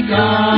Dios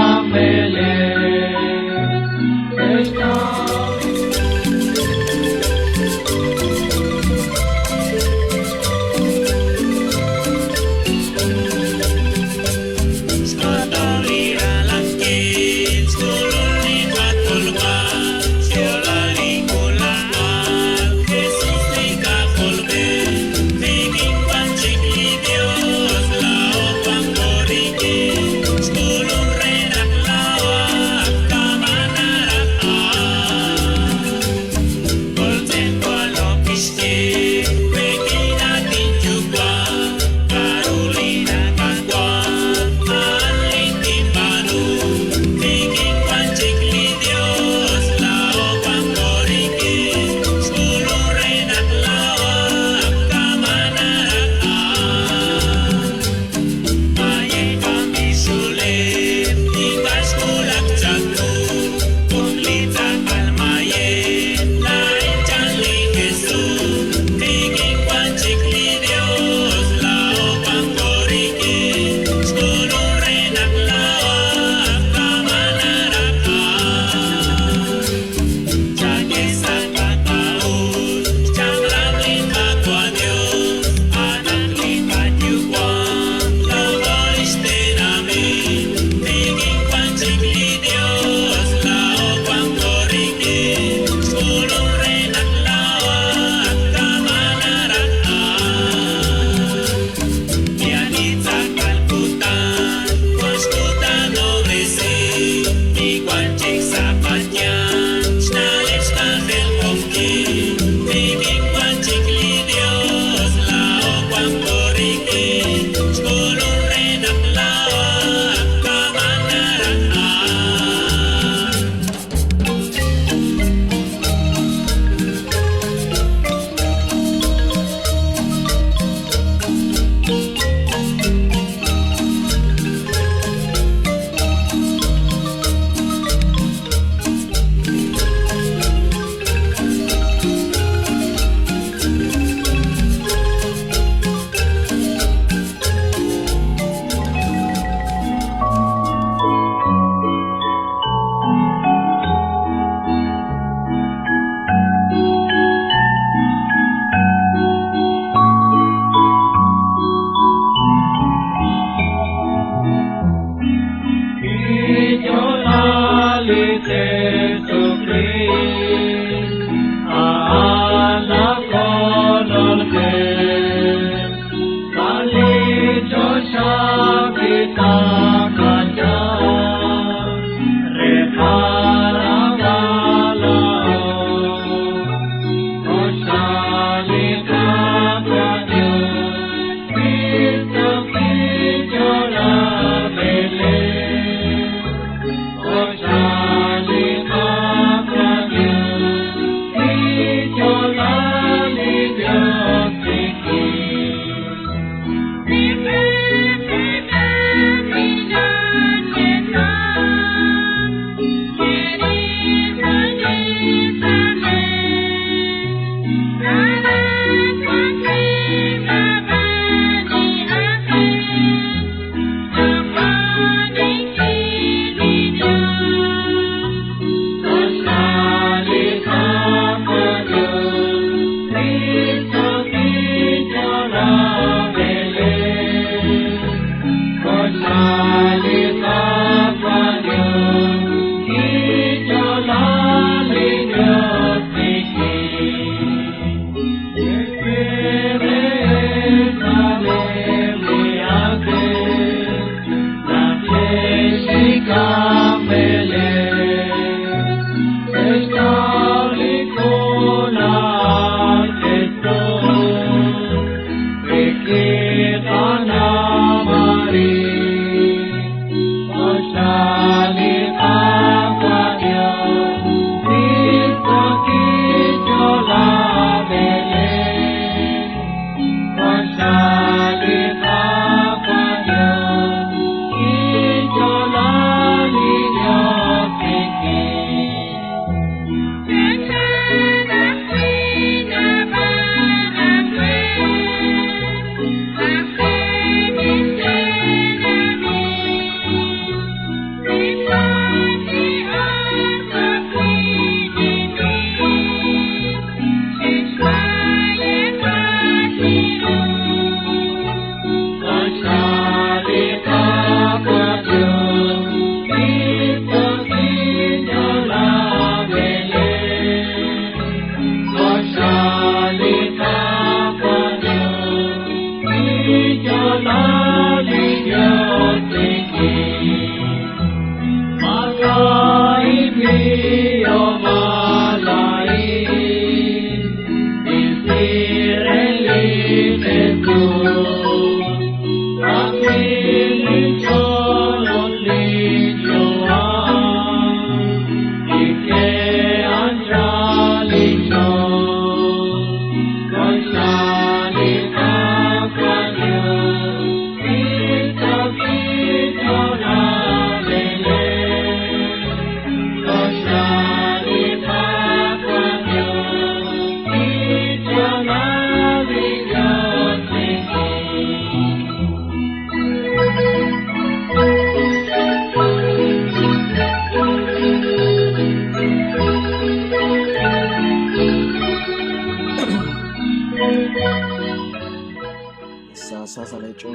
sa lecho.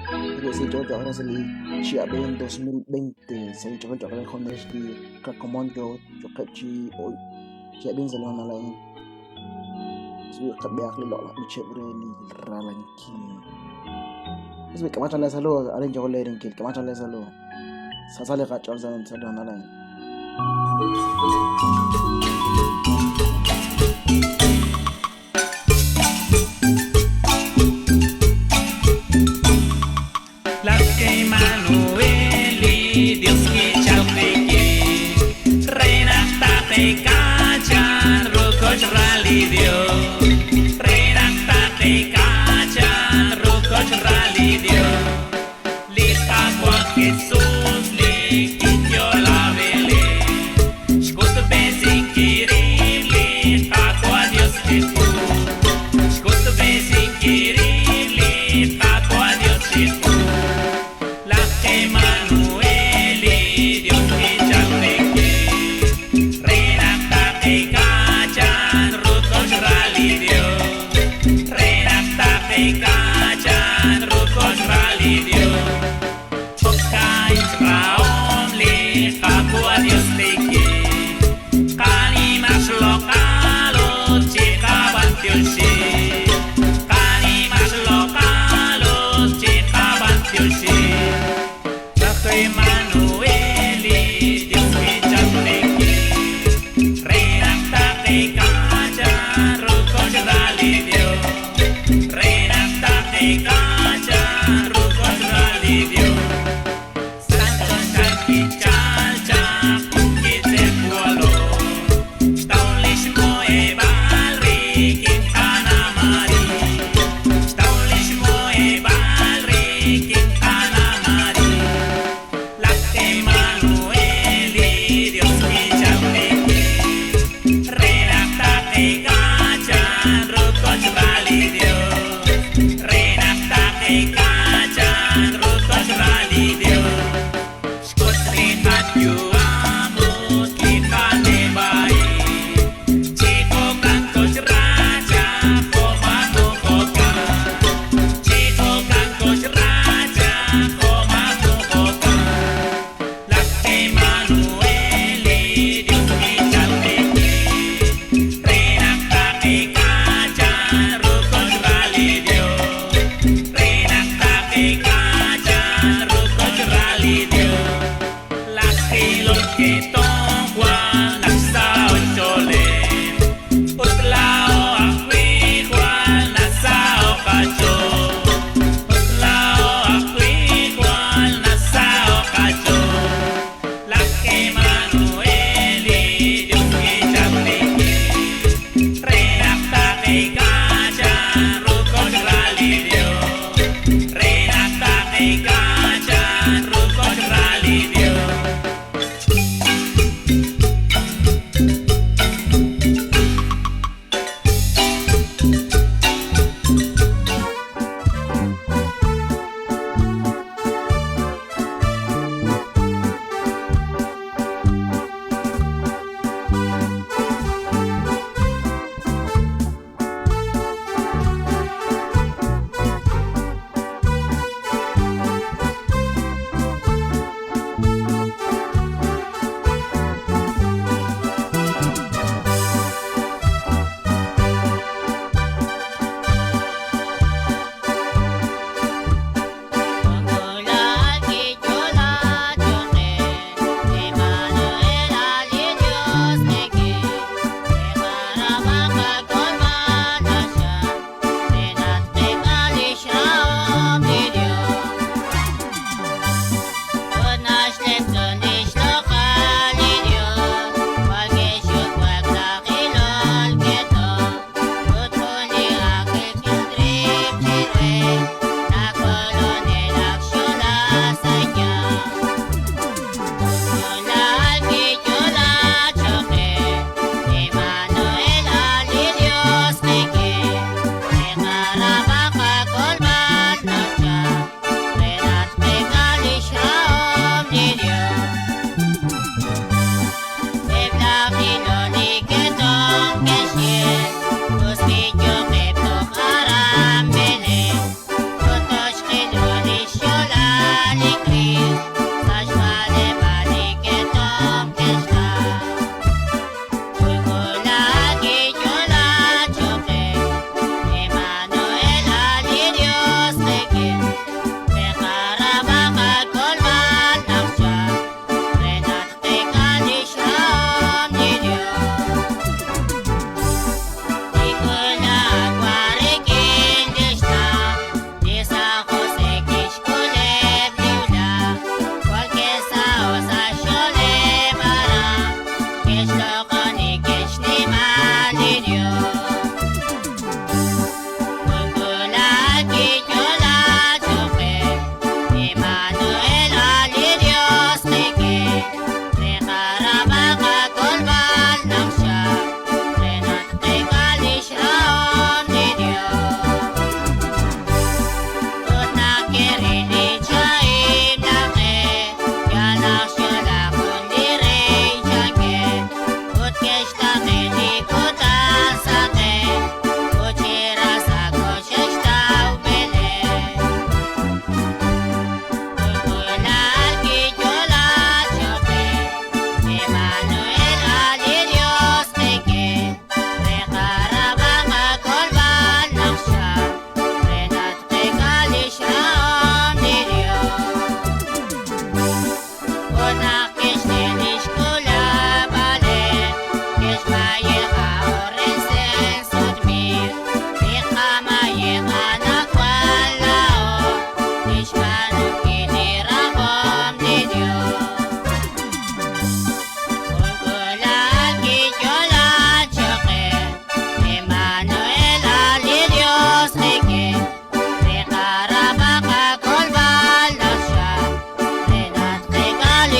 Pero si yo ahora se le chiabe en 2020, se yo le con este que como yo cachi hoy. Chiabe en salón ala en. So ka biak le lo la chiabre li ralanki. So ka mata la salo aren jo le rin ka mata la salo. Sa sale ka chol sa salon ala en. Santo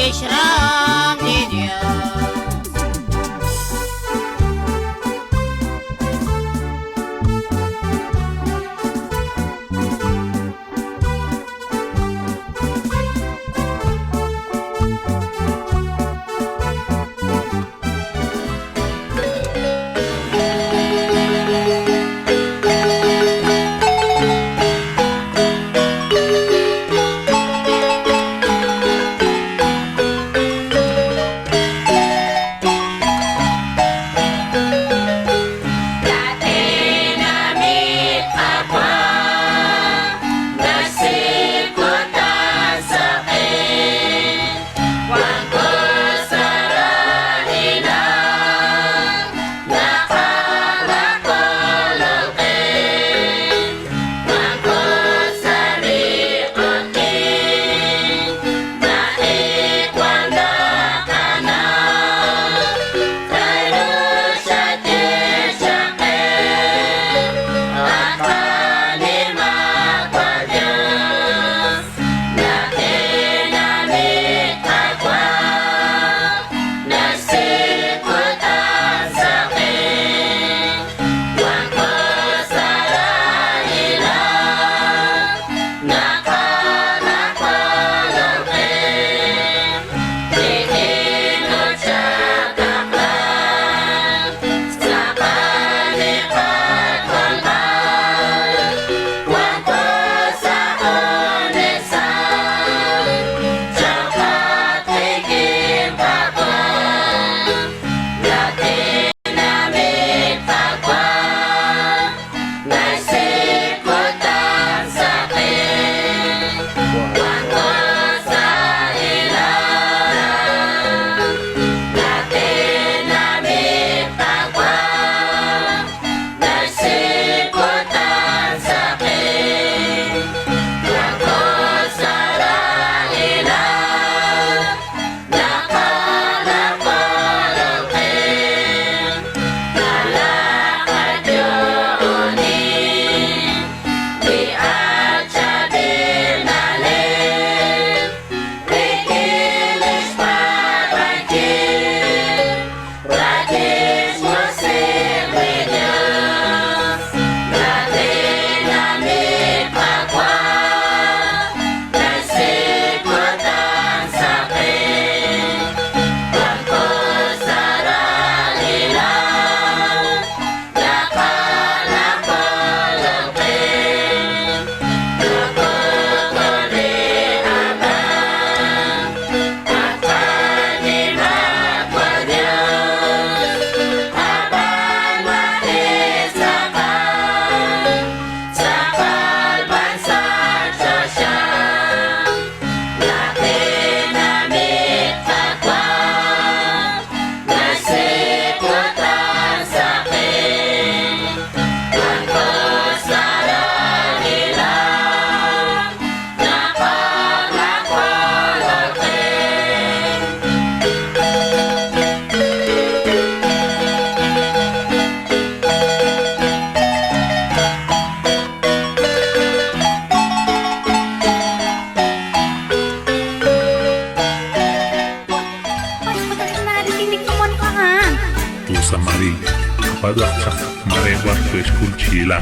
Ishram di Dios. Padua Marewa School Chila.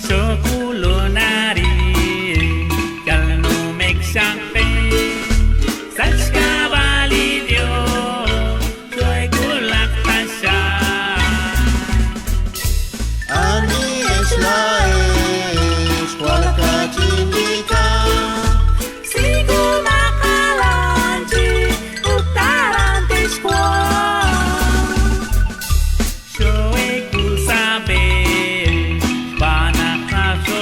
Sokulonari Kalno Mexampe Sachkavalidio Soy Kulak Pasha Ani Eslaes Kuala Cindika Sigo Makalanji Utarantes Kwa Soy Kusabe Banakaso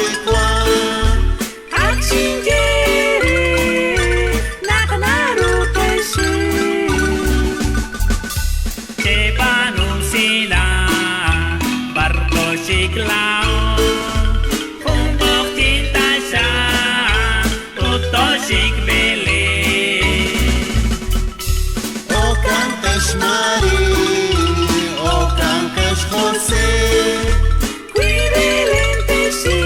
Sikwa Aksinjiri nakanarukeshi Tebanu sila barko siklao Kumbok cinta sa utosik beli O cantes Mari O cantes José Qui relentesi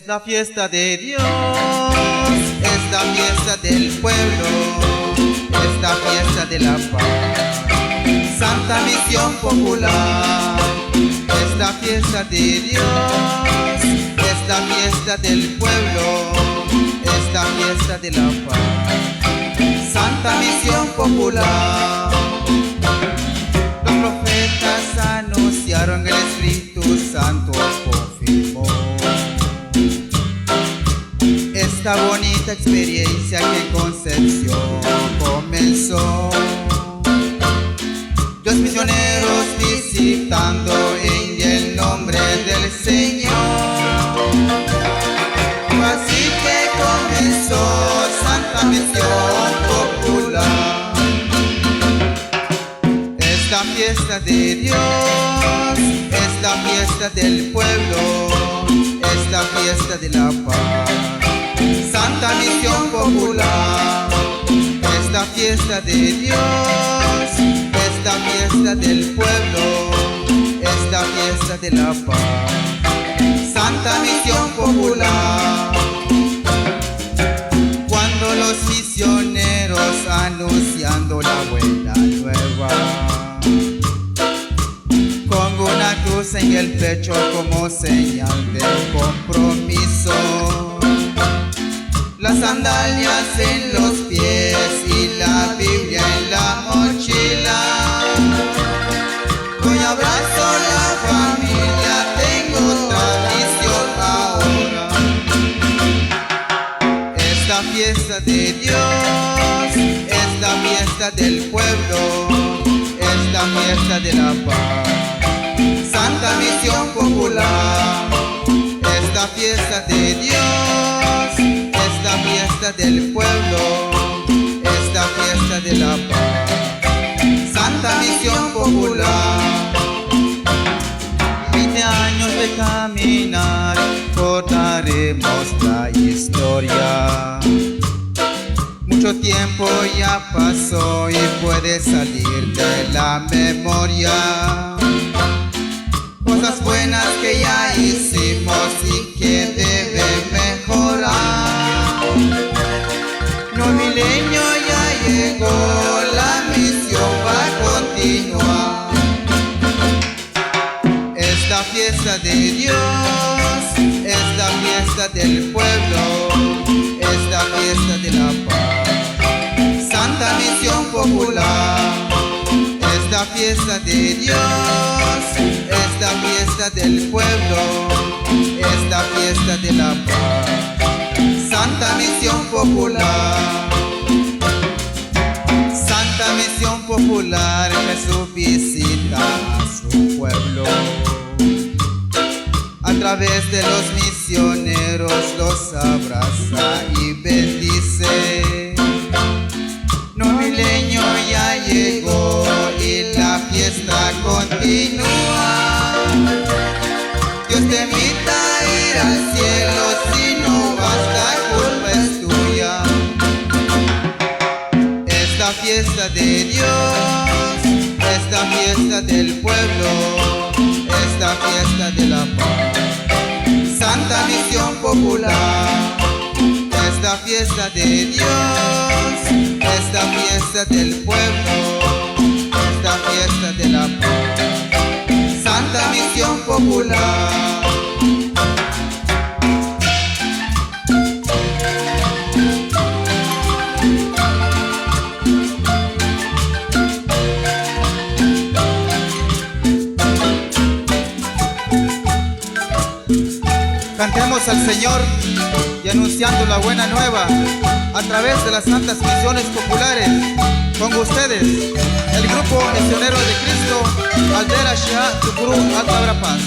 Es la fiesta de Dios, es la fiesta del pueblo, es la fiesta de la paz. Santa Misión Popular, es la fiesta de Dios, es la fiesta del pueblo, es la fiesta de la paz. Santa Misión Popular. Los profetas anunciaron, el Espíritu Santo confirmó esta bonita experiencia que en Concepción comenzó. Los misioneros visitando en el nombre del Señor. Así que comenzó Santa Misión Popular. Es la fiesta de Dios, es la fiesta del pueblo, es la fiesta de la paz. Santa Misión Popular, es la fiesta de Dios, es la fiesta del pueblo, es la fiesta de la paz. Santa Misión Popular. Cuando los misioneros anunciando la buena nueva, con una cruz en el pecho como señal de compromiso, las sandalias en los pies y la Biblia en la mochila. Hoy abrazo la familia, tengo tradición ahora. Es la fiesta de Dios, es la fiesta del pueblo, es la fiesta de la paz. Santa Misión Popular, es la fiesta de Dios, es la fiesta del pueblo, es la fiesta de la paz. Santa Misión Popular. 20 años de caminar, contaremos la historia. Mucho tiempo ya pasó y puede salir de la memoria. Cosas buenas que ya hicimos y que deben mejorar. No milenio ya llegó, la misión va a continuar. Es la fiesta de Dios, es la fiesta del pueblo, es la fiesta de la paz. Santa Misión Popular, es la fiesta de Dios, es la fiesta del pueblo, es la fiesta de la paz. Santa Misión Popular. Santa Misión Popular, Jesús visita a su pueblo. A través de los misioneros los abraza y bendice. No milenio ya llegó y la fiesta continúa. Dios te invita a ir al cielo, si no vas la culpa es tuya. Es la fiesta de Dios, es la fiesta del pueblo, es la fiesta de la paz. Santa Misión Popular, es la fiesta de Dios, es la fiesta del pueblo, es la fiesta de la paz. Santa Misión Popular. Cantemos al Señor y anunciando la buena nueva a través de las santas misiones populares. Con ustedes, el grupo Misionero de Cristo, Aldera Shia, Tucurú, Alta Paz.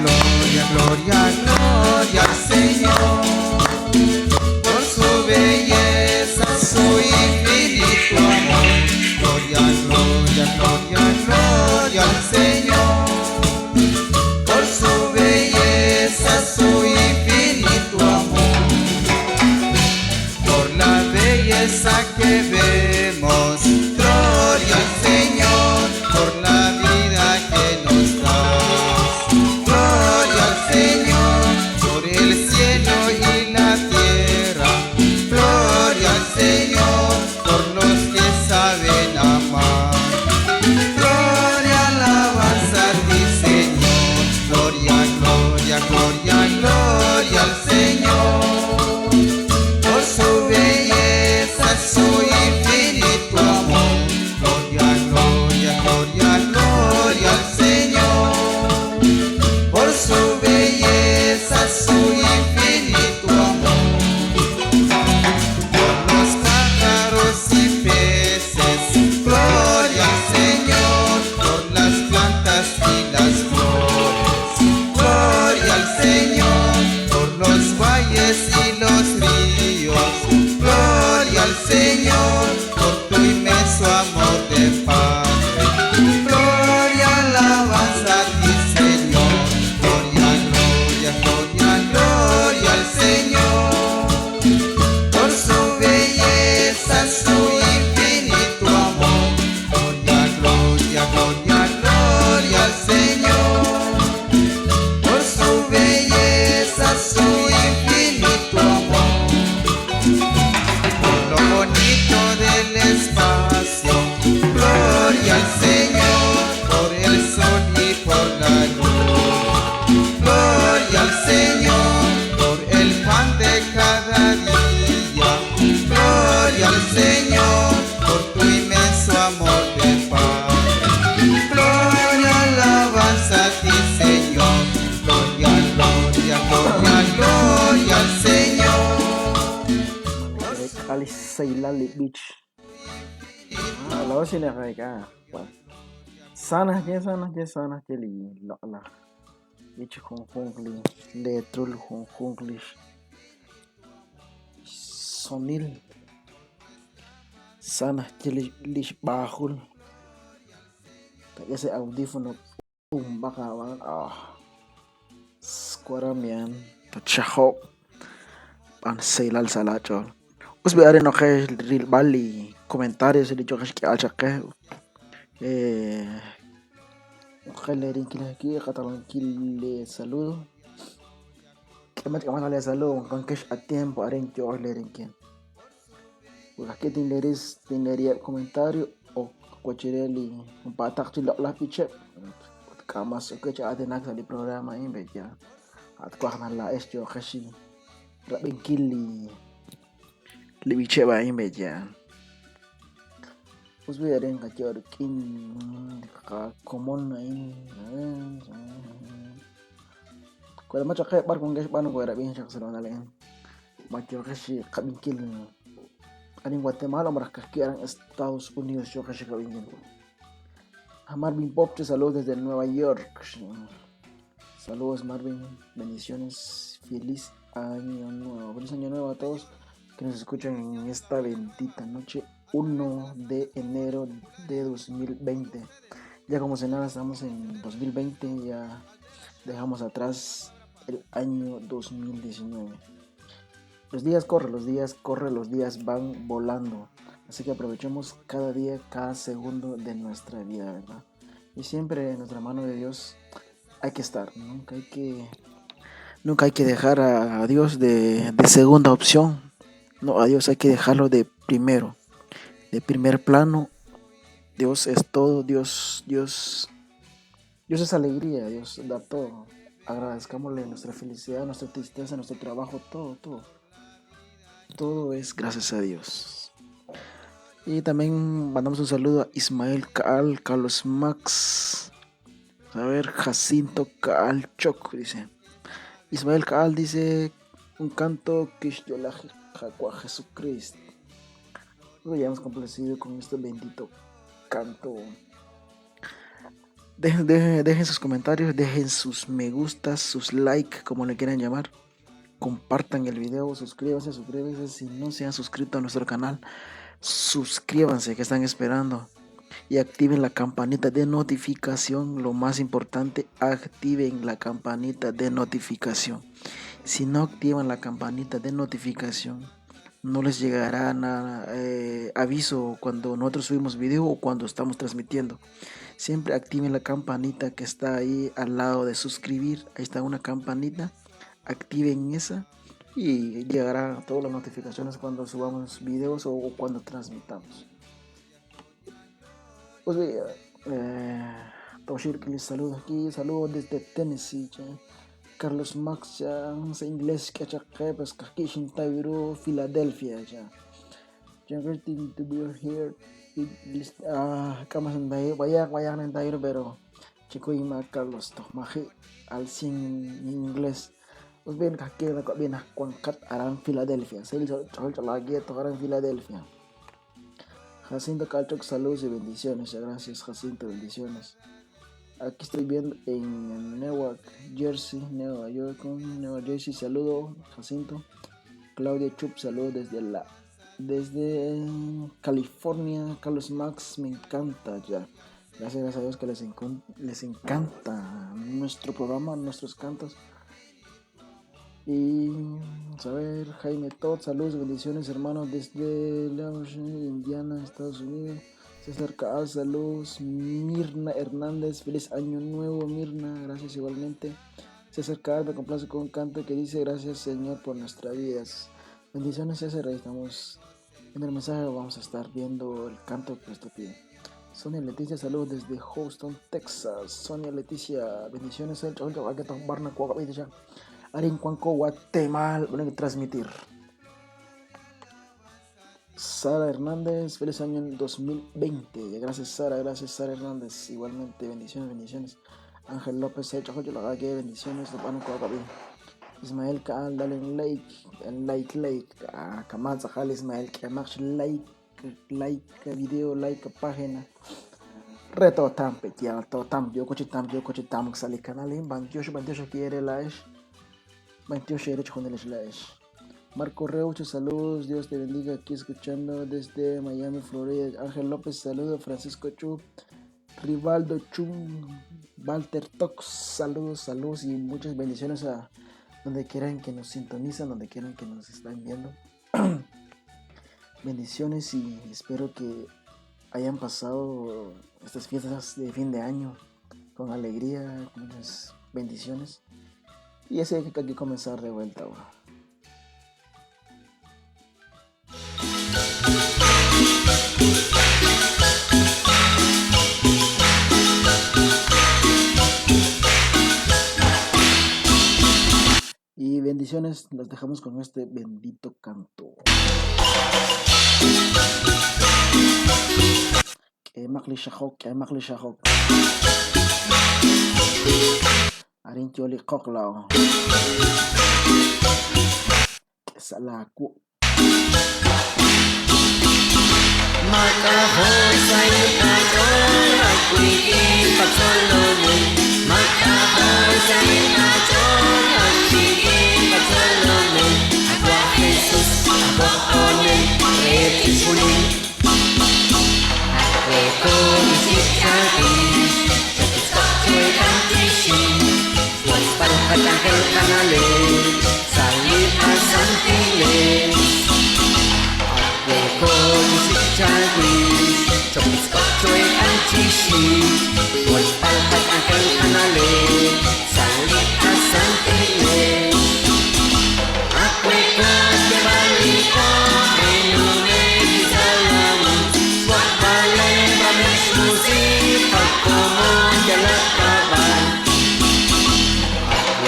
Gloria, gloria, gloria al Señor, por su belleza, su infinito amor. Gloria, gloria, gloria, gloria al Señor, por su belleza, su infinito amor. Por la belleza que vemos, gloria al Señor. Señor por los valles y los ríos. Gloria al Señor por tu inmenso amor de Padre. Gloria, alabanza a ti, Señor. Gloria, gloria, gloria, gloria al Señor por su belleza, su infinito amor. Gloria, gloria, gloria, gloria al Señor por su belleza, su infinito amor. Por lo bonito del espacio, gloria al Señor por el sol y por la luz. Gloria al Señor por el pan de cada día. Gloria al Señor por tu inmenso amor de Padre. Gloria, alabanza a ti, Señor. Gloria, gloria, gloria, gloria al Señor. Alis Sailali Beach. Lawa sini ka. Sana je li la. Beach Hong li le trul Hong li. Sonil. Sana je li bahul. Kaya sa audífono baka squaramian tachaho pan Sailal Salachol. Us be are no que real bali comentarios de jokas que alcha que khalerin aquí catalán le saludo que más le saludo con que a tiempo aren que os le rinquen pues aquí tendría comentario o cualquier un patak tu la piche kamas que ya adenak di programa ini beja at ko la es yo kashi rabin kili lebih cek baik meja. Us be ada ka jor kin ka common na ini. Ko ma chakay bar kung gas bano ko rabin siya sa na lang. Macho kasi kabingkil. Aning Guatemala maraka ki ang Estados Unidos yo kasi kabingkil. Marvin Pop te saludos desde Nueva York. Saludos Marvin, bendiciones, feliz año nuevo. Feliz año nuevo a todos que nos escuchan en esta bendita noche 1 de enero de 2020. Ya como se nada estamos en 2020, ya dejamos atrás el año 2019. Los días corren, los días van volando. Así que aprovechemos cada día, cada segundo de nuestra vida, ¿verdad? Y siempre en nuestra mano de Dios hay que estar. Nunca hay que dejar a Dios de segunda opción. No, a Dios hay que dejarlo de primero, de primer plano. Dios es todo, Dios es alegría, Dios da todo. Agradezcámosle nuestra felicidad, nuestra tristeza, nuestro trabajo, todo. Todo es gracias a Dios. Y también mandamos un saludo a Ismael Caal, Carlos Max, a ver, Jacinto Caal Choc, dice. Ismael Caal dice un canto que yo la a Jesucristo. Ya hemos complacido con este bendito canto. Dejen sus comentarios, dejen sus me gustas, sus like, como le quieran llamar. Compartan el video, suscríbanse. Si no se han suscrito a nuestro canal, suscríbanse, que están esperando. Y activen la campanita de notificación. Lo más importante, activen la campanita de notificación. Si no activan la campanita de notificación, no les llegará aviso cuando nosotros subimos video o cuando estamos transmitiendo. Siempre activen la campanita que está ahí al lado de suscribir. Ahí está una campanita. Activen esa y llegará todas las notificaciones cuando subamos videos o cuando transmitamos. Pues Toshir que les saludo aquí, saludos desde Tennessee. Carlos Max ya sa inglés que pues kakishin tayo Philadelphia ya. Great to be here. Kamas tayo bayak ng tayo pero chico ima Carlos to mahi al sin inglés. Pues bien kakira ko bien kuangkat aran Philadelphia. Sa lagi to aran Philadelphia. Jacinto Calchoc, saludos y bendiciones. Gracias Jacinto, bendiciones. Aquí estoy viendo en Newark, Jersey, Nueva York, Nueva Jersey. Saludo, Jacinto. Claudia Chup, saludo desde California. Carlos Max, me encanta ya. Gracias a Dios que les encanta nuestro programa, nuestros cantos. Y a ver, Jaime Todd, saludos, bendiciones hermanos desde Indiana, Estados Unidos. César Caal, saludos. Mirna Hernández, feliz año nuevo Mirna, gracias igualmente. César Caal, me complace con un canto que dice: gracias Señor por nuestras vidas. Bendiciones César, ahí estamos en el mensaje, vamos a estar viendo el canto que usted pide. Sonia Leticia, saludos desde Houston, Texas. Sonia Leticia, bendiciones. Arincuanco, Guatemala, van a transmitir. Sara Hernández, feliz año 2020. Gracias Sara Hernández. Igualmente, bendiciones. Ángel López, bendiciones. Ismael Kaal, dale en like. Kamal Zahal, Ismael Kamash, like video, like página. Reto tampe, ya, tam, yo coche tam, sale canal en 28 quiere la 28 derecho con el slash. Marco Reucho, saludos, Dios te bendiga, aquí escuchando desde Miami, Florida. Ángel López, saludos. Francisco Chu, Rivaldo Chum, Walter Tox, saludos y muchas bendiciones a donde quieran que nos sintonizan, donde quieran que nos están viendo. Bendiciones y espero que hayan pasado estas fiestas de fin de año con alegría, con muchas bendiciones. Y así hay que comenzar de vuelta ahora. Y bendiciones, los dejamos con este bendito canto. Que makli shahok. Arin tioli koklao. Que salaku. Makahoy sa itador at kuigin pagsalunod. Makahoy sa itador at kuigin pagsalunod. Agwa Jesus, agwa onen, retisunin. Ako isip kagin, jatuh kaksoy ang tisin. Huwag palpatangkel kanalin, salit asang tilis. Ako isip kagin, jatuh kaksoy ang tisin. Huwag palpatangkel kanalin, salit asang tilis. Ako'y kagabali ko, renume di salamun. Swak balay bamis musik, pagkomon jalakaban.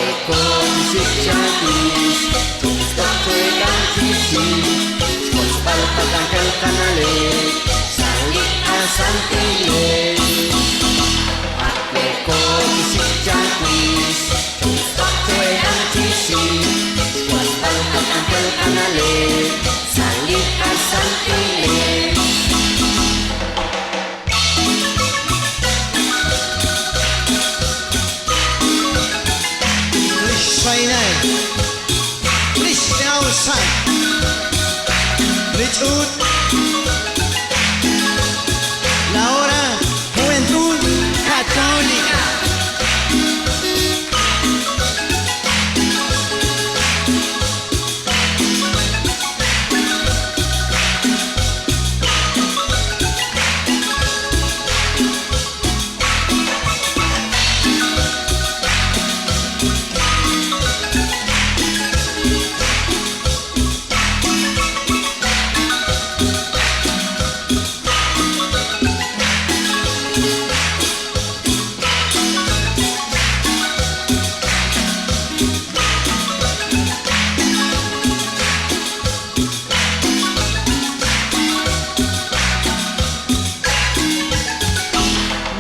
Ako'y isip kagin, jatuh kaksoy ang tisin. Huwag palpatangkel kanalin, salit asang tilis. Ako isip kagin, jatuh kaksoy ang tisin. Huwag palpatangkel kanalin, salit asang tilis. Please Sinai, please outside, please out. La hora Juventud Católica.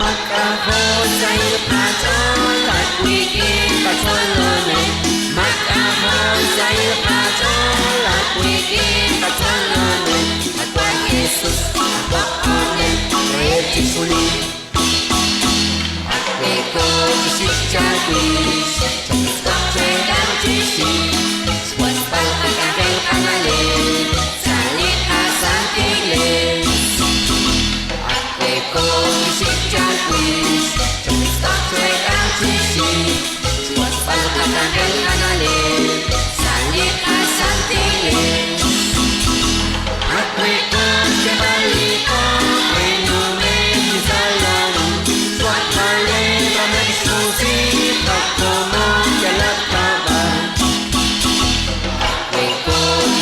Makahoy sa itador at kuigin pagsalunod. Makahoy sa itador at kuigin pagsalunod. Agwa Jesus, agwa onen, retisunin. Ako Jarvis, Scotland ang GC, Swaspal ang kanyang pangalan, Salita sa Tiglis. Ate ko si Jarvis, Scotland ang GC, Swaspal ang kanyang pangalan, Salita sa Tiglis. Ate ko si Balita, Renumen di Salano, Swaspal ang diskusi, pagkomo jalan kabar. Ate ko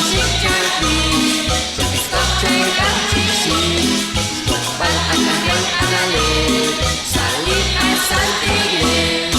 si Jarvis, Scotland ang GC, Swaspal ang kanyang pangalan, Salita sa Tiglis.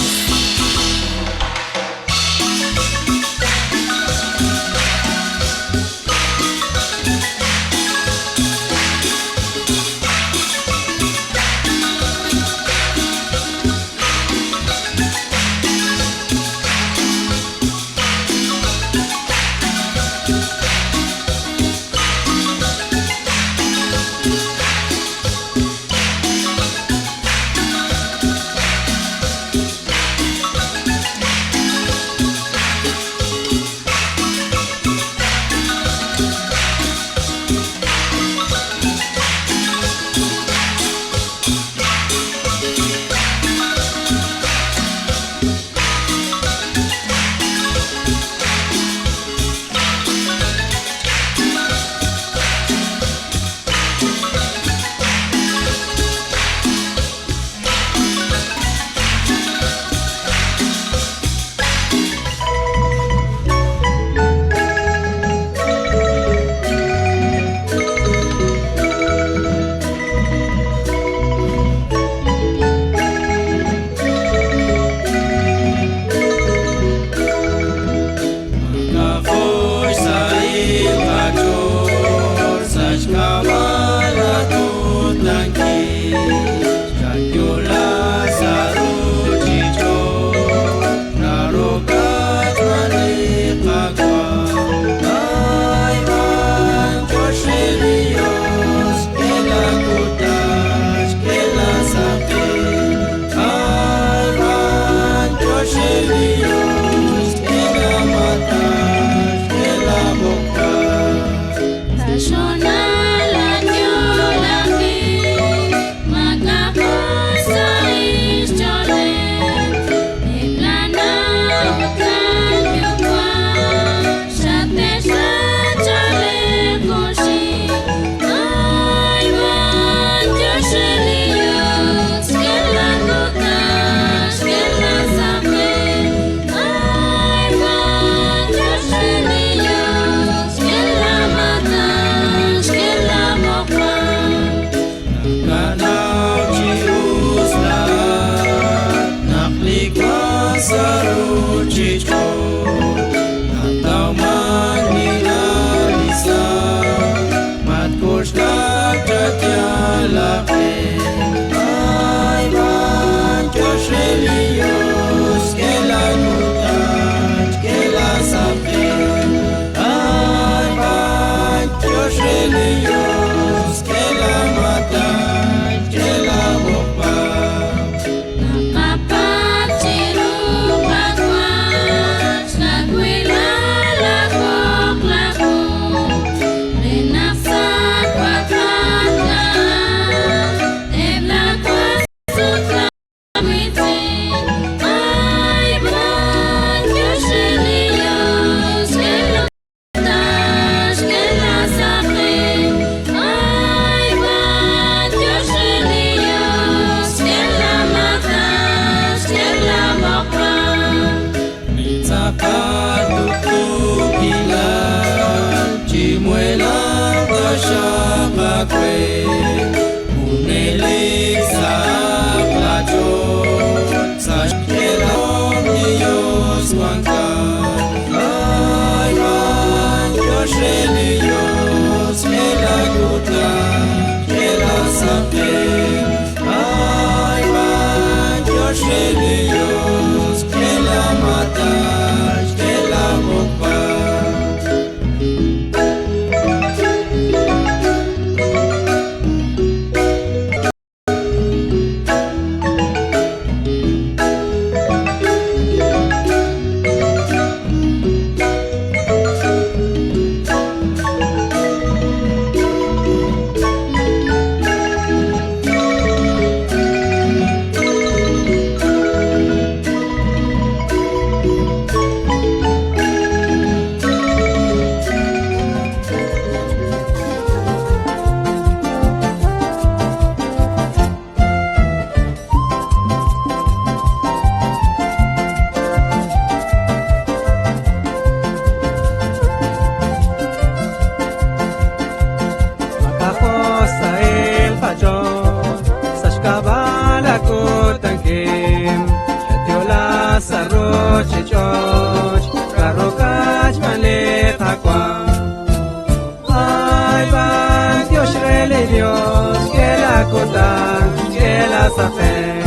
sapen.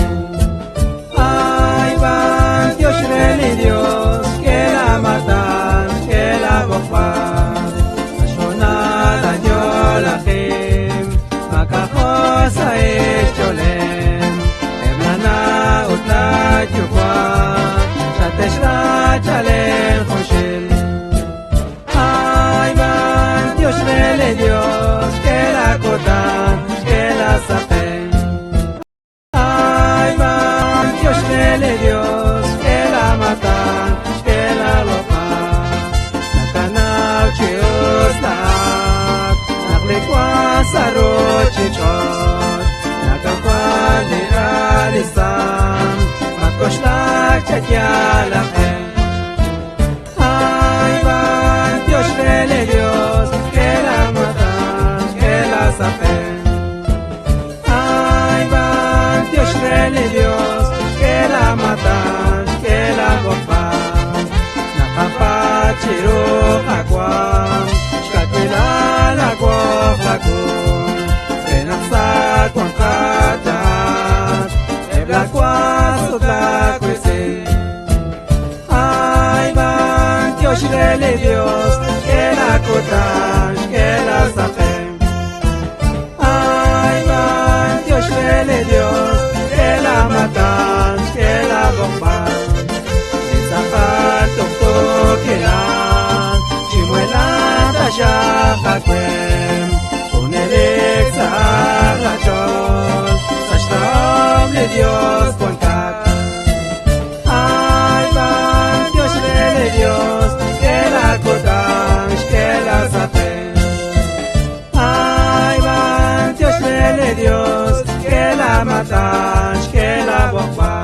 Ay, van Dios rey Dios, que la matan, que la bocan. Ashonada yo la kim, makakosa echolem. Eblana utla chukwa, shateshra chalen khoshil. Ay, van Dios rey Dios, que la cotan, que la sapen. Ay, van Dios rey Dios, que la matan, que la lopan. Nakanaw chios lahat, naklikwa sa rochichot. Nakakwan di alisam, matkoshlag chakyalakem. Ay, van Dios rey Dios, que la matan, que la sapen. Ay, van Dios rey Dios, que la matan, que la bocan. Nakapachiro kakwam, shkatila la kwafakun. Renaksa kwang katat, ebla kwasot la kwesin. Ay, van Dios rey Dios, que la cotan, que la sapen. Ay, van Dios rey Dios, que la matan, que la bomban. Zapat toktokelan, chimuela tasha kakwem. Unelek sa rachon, sa shtam le Dios ponkat. Ay, van Dios rey Dios, que la cotan, que la sapen. Ay, van Dios rey Dios, que la matan, que la bomban.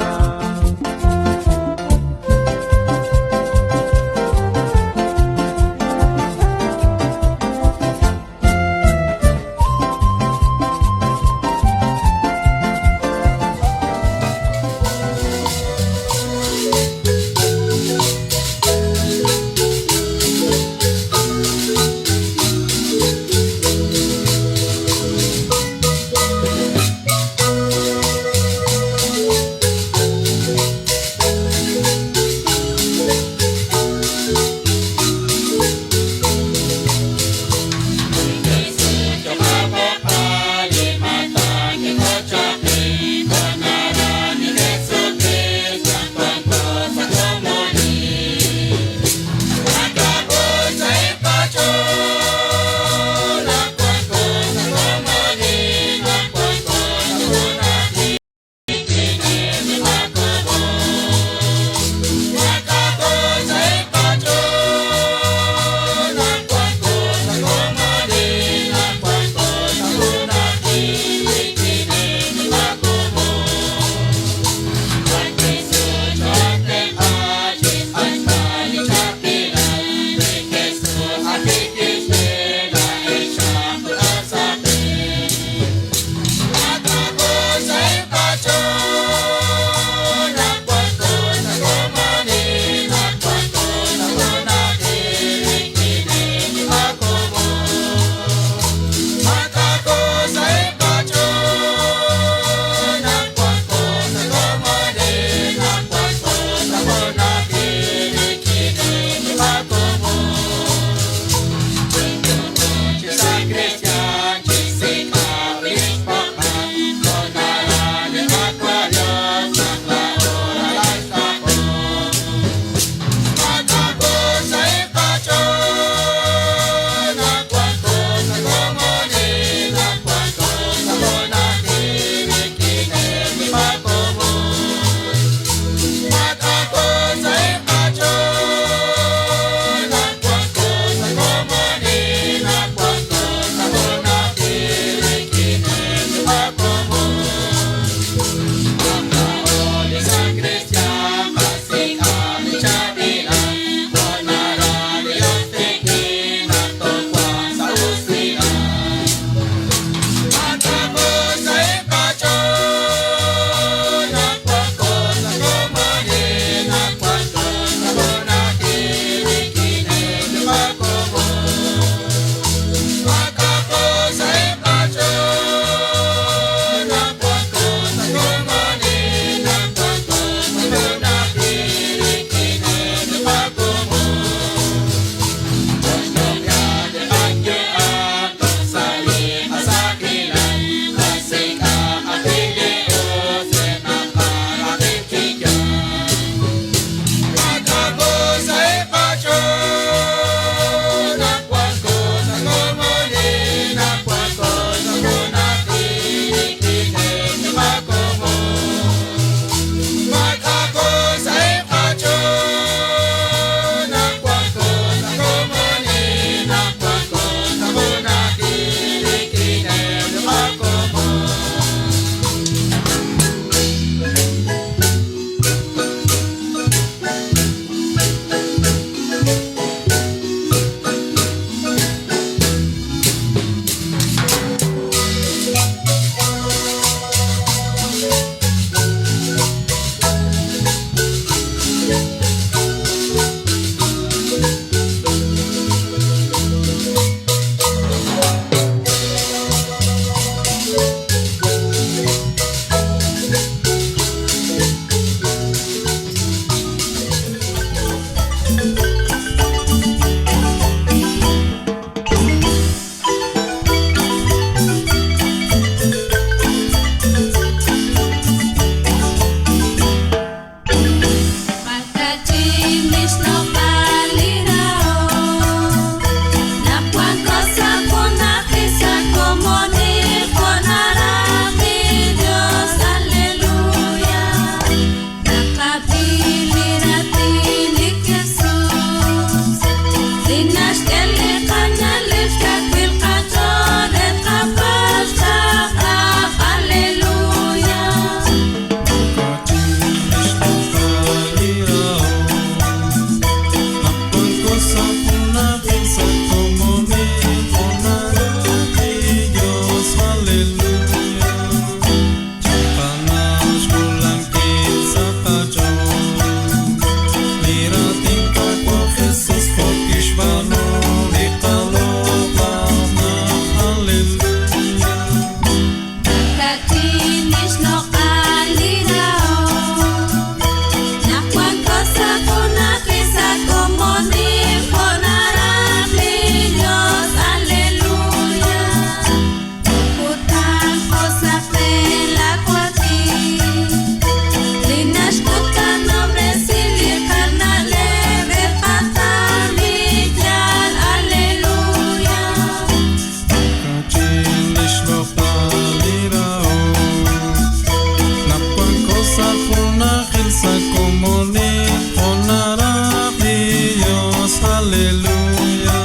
Aleluya.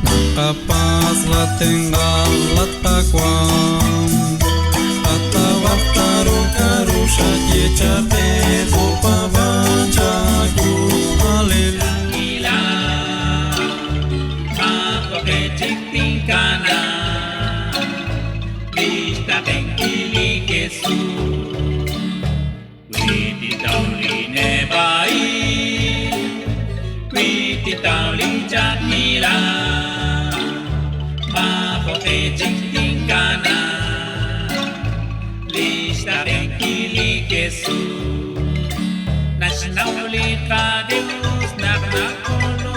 Nakapas la tinggal la takwam. Atawaftaru karusha yechape upavachaku. Aleluya. Tingkana Lista tengkili kesu Kwiti tauli nebai Kwiti tauli jakila Mako tingkana Lista tengkili kesu Nationauli kadeus naknakono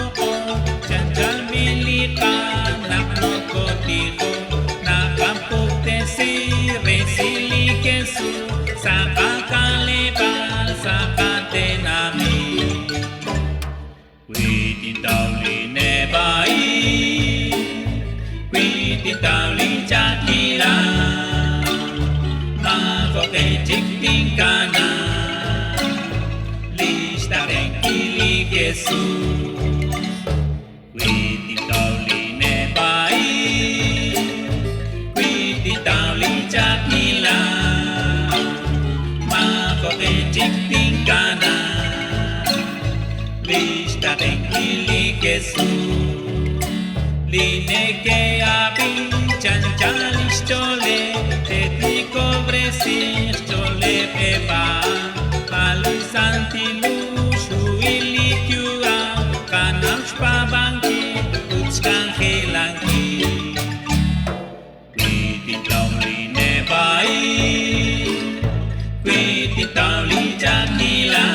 Janjal milika naknokotiko Nakampukte resili kesu Sakakalebal sakatenami Kwitin tauli nebai Kwitin tauli jakila Makoke jiktingkana Lista tengkili kesu Kwiti tauli nebai Kwiti tauli jakila Makoke jiktingkana Lista tengkili kesu Lineke abin chanchalistole Tetniko bresir chole pepa Malusantilu shuilikyua Kanams pabangki Utskan hilangki Kwiti tauli nebai Kwiti tauli jakila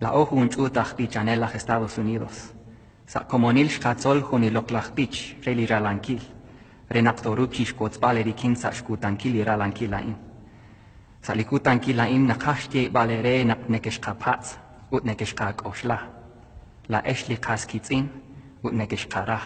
La ojo un chutach en los Estados Unidos. Sa comunil shkatzol huniloclachpich, reli ralanquil. Renaptorukish kotzbaleri kinsa shkutankil ralanquilain. Salikutanquilain nakashti balere napnekeshkapatz, utnekeshkak oshla. La eshli kaskitzin, utnekeshkara.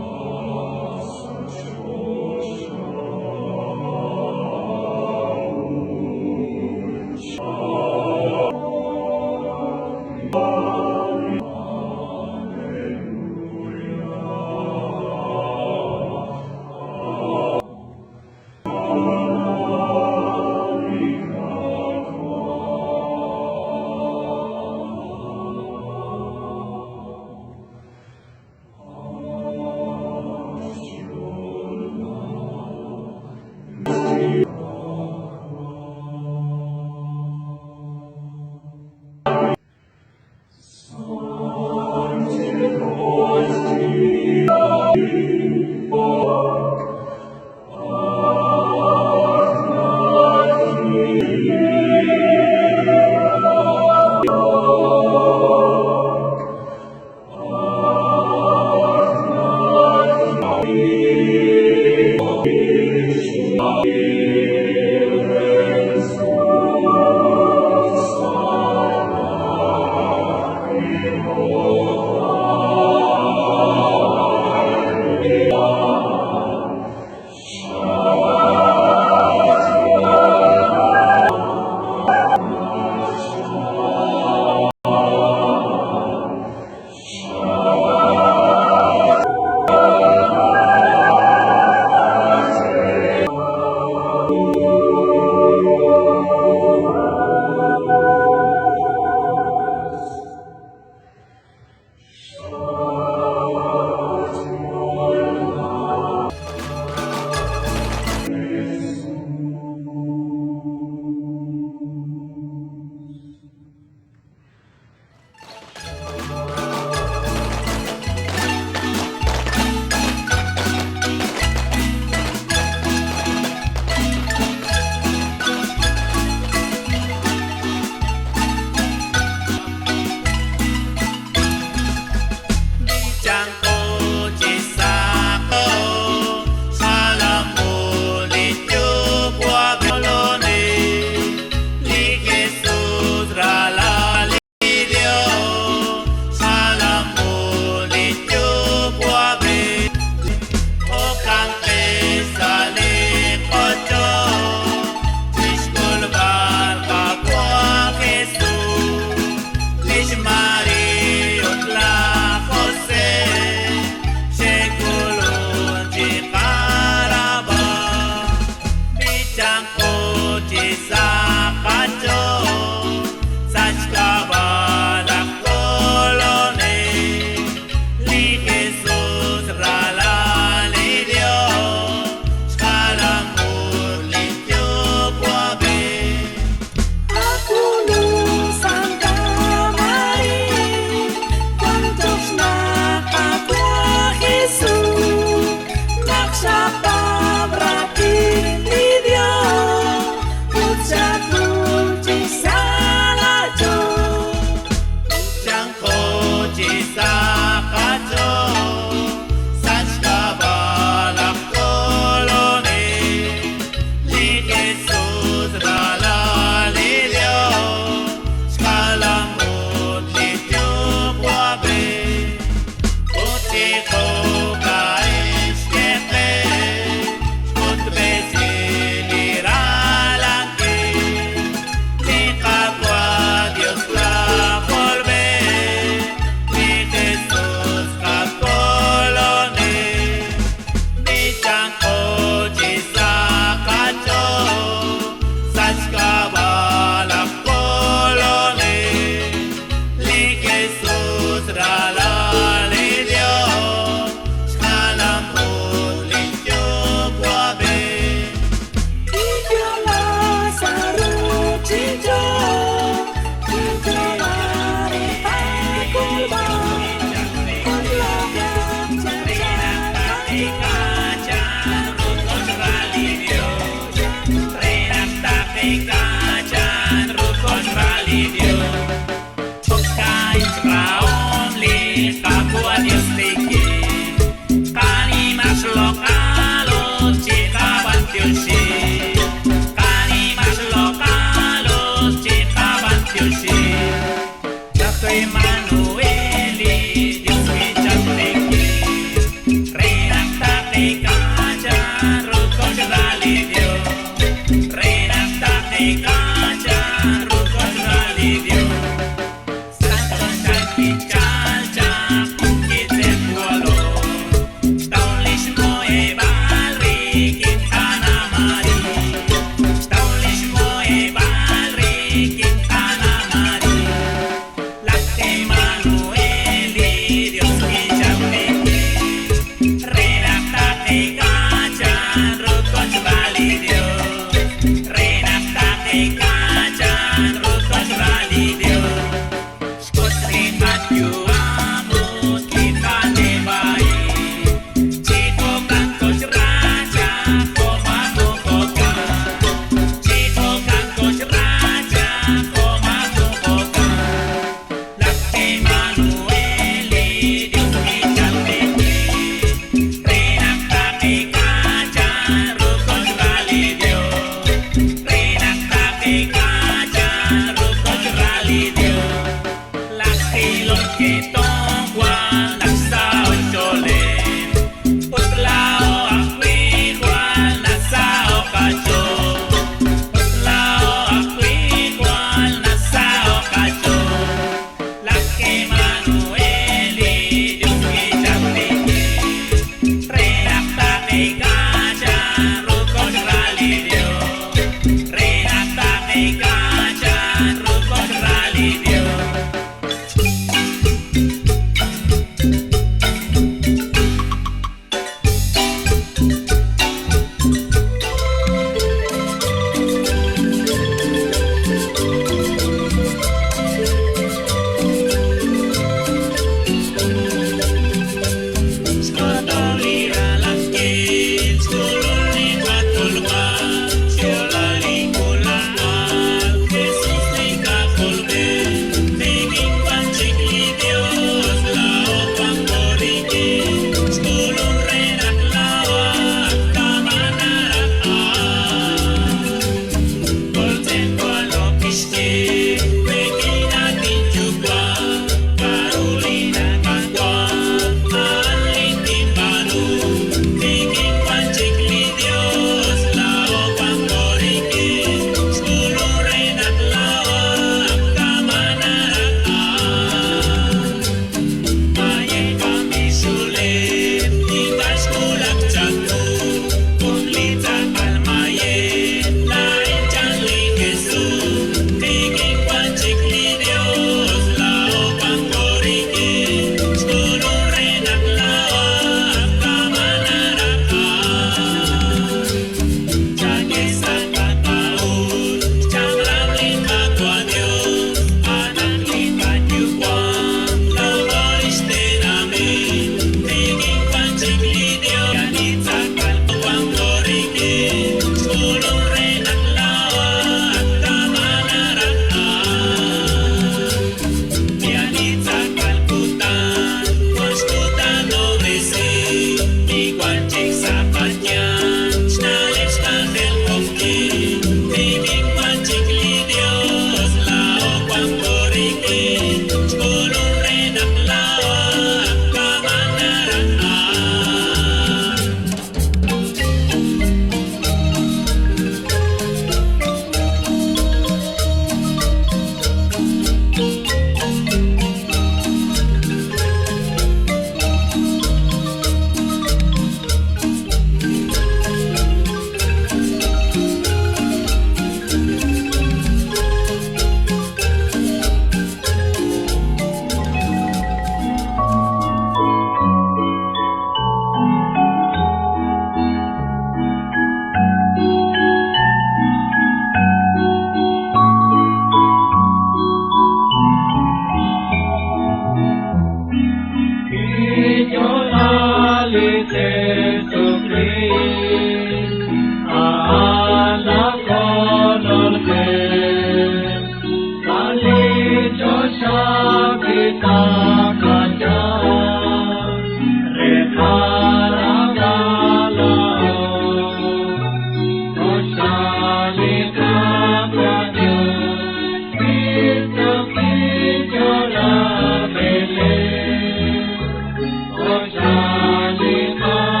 Oh, Shalika.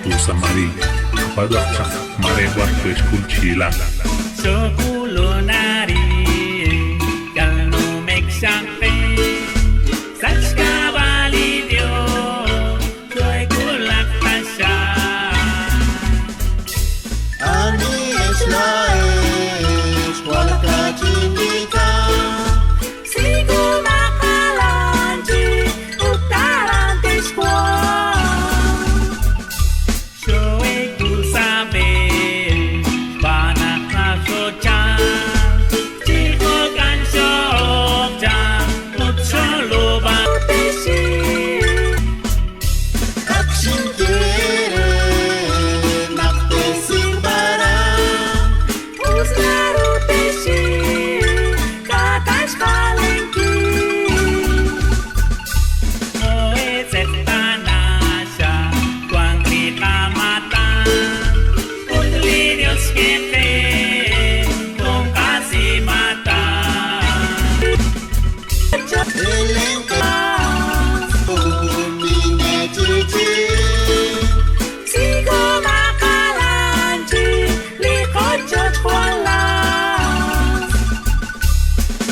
Tusa Mari, Kapadwakchak, Marewak to school chilang. Sokulonari, Galno Mexampe, Sachkavalidio, Soy Kulaktasha. Ani Eslaes, Walakachindika, Sigo Makalanji, Utarantes Soy Kusabe, Banakasocha, Chico Gansocha, Mutsoloba. Akshingere, Nakte Simbara, Oezetanasha, Cuanquita mata, Utlirios que te, con casi mata. Elenka, Umine Chichi, Sigo Makalanji, Likochot Walas.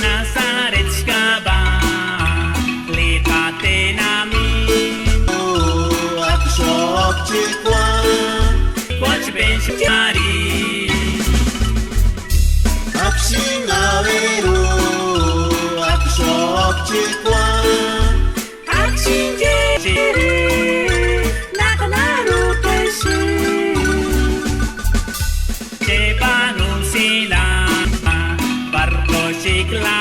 Nazaret Shkaba, Litate Nami, Akshok Chikwan, Quach Benchari, Akshingaveru, Akshok Chikwan, Akshinjiri, Nakanaru Teshi. Chepanun Sila, Barco Chikla.